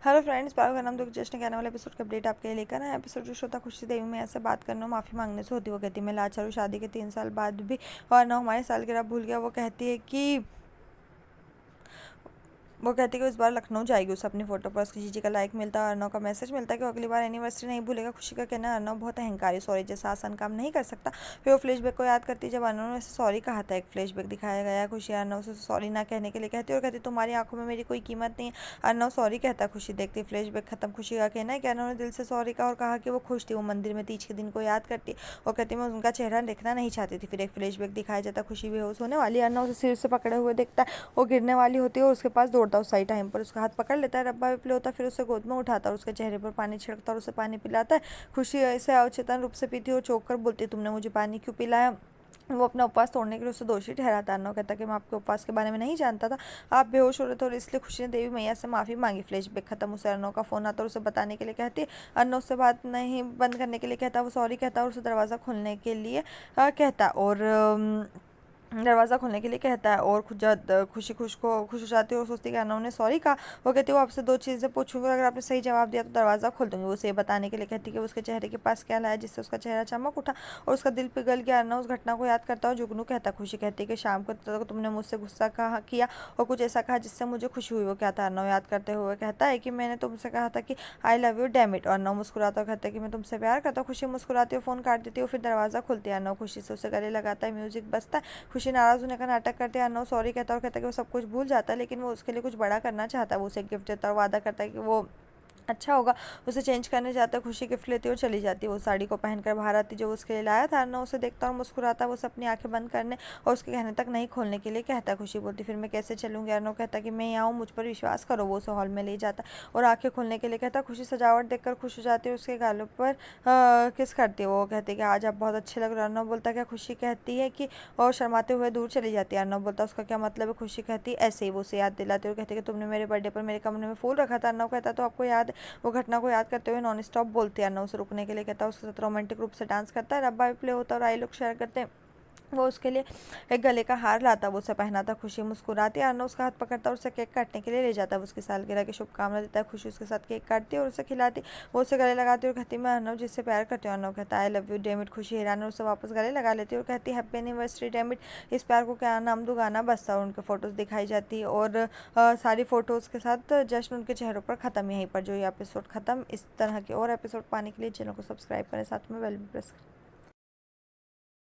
Hello friends, पारो का नाम तो जस्ट कहने वाले एपिसोड का अपडेट आपके लिए लेकर आए। एपिसोड जो श्रोता खुशी देवी में ऐसे बात करना माफ़ी मांगने से होती, वो कहती मैं लाचार हूँ शादी के 3 साल बाद भी और ना हमारे सालगिरह भूल गया। वो कहती है कि इस बार लखनऊ जाएगी। उसे अपनी फोटो पर उसकी जीजी का लाइक मिलता है। अर्नव का मैसेज मिलता है कि अगली बार एनिवर्सरी नहीं भूलेगा। खुशी का कहना है अर्नव बहुत अहंकारी, सॉरी जैसा आसान काम नहीं कर सकता। फिर वो फ्लैशबैक को याद करती है जब अर्नव ने उसे सॉरी कहा था। एक फ्लैशबैक दिखाया गया है। खुशी अर्नव से सॉरी ना कहने के लिए कहती है और कहती तुम्हारी आंखों में मेरी कोई कीमत नहीं है। अर्नव सॉरी कहता है। खुशी देखती है फ्लैशबैक खत्म। खुशी का कहना है कि अर्नव ने दिल से सॉरी कहा और कहा कि वो खुश थी। वो मंदिर में तीज के दिन को याद करती है और कहती मैं उनका चेहरा देखना नहीं चाहती थी। फिर एक फ्लैशबैक दिखाया जाता है। खुशी बेहोश होने वाली, अर्नव उसे सिर से पकड़े हुए देखता है। वो गिरने वाली होती है और उसके पास दौड़ता है। उस सही टाइम पर उसका हाथ पकड़ लेता है। रब्बा विप्ले होता है। फिर उसे गोद में उठाता है और उसके चेहरे पर पानी छिड़कता और उसे पानी पिलाता है। खुशी ऐसे अवचेतन रूप से पीती और चौंक कर बोलती है तुमने मुझे पानी क्यों पिलाया। वो अपना उपवास तोड़ने के लिए उसे दोषी ठहराता है। अर्नव कहता कि मैं आपके उपवास के बारे में नहीं जानता था, आप बेहोश हो रहे थे और इसलिए खुशी ने देवी मैया से माफ़ी मांगी। फ्लैशबैक खत्म। उसे अर्नव का फ़ोन आता है और उसे बताने के लिए कहती है। अर्नव उससे बात नहीं बंद करने के लिए कहता है। वो सॉरी कहता है और उसे दरवाज़ा खोलने के लिए कहता और दरवाज़ा खोलने के लिए कहता है और खुशी खुश हो जाती है और सोचती है कि अर्नव ने सॉरी कहा। वो कहती है वो आपसे 2 चीज़ें पूछूंगी, अगर आपने सही जवाब दिया तो दरवाज़ा खोल दूंगी। वो उसे बताने के लिए कहती है कि उसके चेहरे के पास क्या लाया जिससे उसका चेहरा चमक उठा और उसका दिल पिघल गया। अर्नव उस घटना को याद करता है और जुगनू कहता है। खुशी कहती है कि शाम को तो तुमने मुझसे गुस्सा किया और कुछ ऐसा कहा जिससे मुझे खुशी हुई। वो क्या था? अर्नव याद करते हुए कहता है कि मैंने तुमसे कहा था कि I love you damn it. Arnav मुस्कुराता और कहता है कि मैं तुमसे प्यार करता हूँ। खुशी मुस्कुराती है, फ़ोन काट देती है और फिर दरवाज़ा खुलती है। अर्नव खुशी से उसे गले लगाता है। म्यूजिक बजता है। खुशी नाराज़ होने का नाटक करते हैं। अर्नव सॉरी कहता है और कहता है कि वो सब कुछ भूल जाता है, लेकिन वो उसके लिए कुछ बड़ा करना चाहता है। वो उसे गिफ्ट देता है और वादा करता है कि वो अच्छा होगा। उसे चेंज करने जाता है। खुशी गिफ्ट लेती है और चली जाती है। वो साड़ी को पहनकर बाहर आती जो उसके लिए लाया था। अर्नव उसे देखता और मुस्कुराता है। वो उसे अपनी आंखें बंद करने और उसके कहने तक नहीं खोलने के लिए कहता है। खुशी बोलती फिर मैं कैसे चलूंगी। अर्नव कहता है कि मैं यहाँ हूँ, मुझ पर विश्वास करो। वो उसे हॉल में ले जाता है और आंखें खोलने के लिए कहता है। खुशी सजावट देखकर खुश हो जाती है और उसके गालों पर किस करती है। वो कहती है कि आज आप बहुत अच्छे लग रहे हो। अर्नव बोलता है क्या? खुशी कहती है कि और शर्माते हुए दूर चली जाती है। अर्नव बोलता है उसका क्या मतलब है। खुशी कहती है ऐसे ही। वो उसे याद दिलाती है और कहती है कि तुमने मेरे बर्थडे पर मेरे कमरे में फूल रखा था। अर्नव कहता है तो आपको याद। वो घटना को याद करते हुए नॉन स्टॉप बोलती है। अर्नव उसे रुकने के लिए कहता है। उसके साथ रोमांटिक रूप से डांस करता है। रब्बा भी प्ले होता है और आई लोग शेयर करते हैं। वो उसके लिए एक गले का हार लाता है। वो उसे पहनाता। खुशी मुस्कुराती है। अर्नव उसका हाथ पकड़ता है और उसे केक काटने के लिए ले जाता है। वो उसकी सालगिरह की शुभकामना देता है। खुशी उसके साथ केक काटती है और उसे खिलाती। वो उसे गले लगाती है और कहती मैं अर्नव जिससे प्यार करती हूँ। अर्नव कहता है आई लव यू डेमिट। खुशी हैरान है, उसे वापस गले लगा लेती है और कहती है हैप्पी एनिवर्सरी डेमिट। इस प्यार को क्या नाम दूँ? गाना बजता है और उनके फोटोज़ दिखाई जाती है और सारी फ़ोटोज़ के साथ जश्न उनके चेहरों पर ख़त्म। यहीं पर जो ये एपिसोड ख़त्म। इस तरह के और एपिसोड पाने के लिए चैनल को सब्सक्राइब करें, साथ में बेल भी प्रेस करें।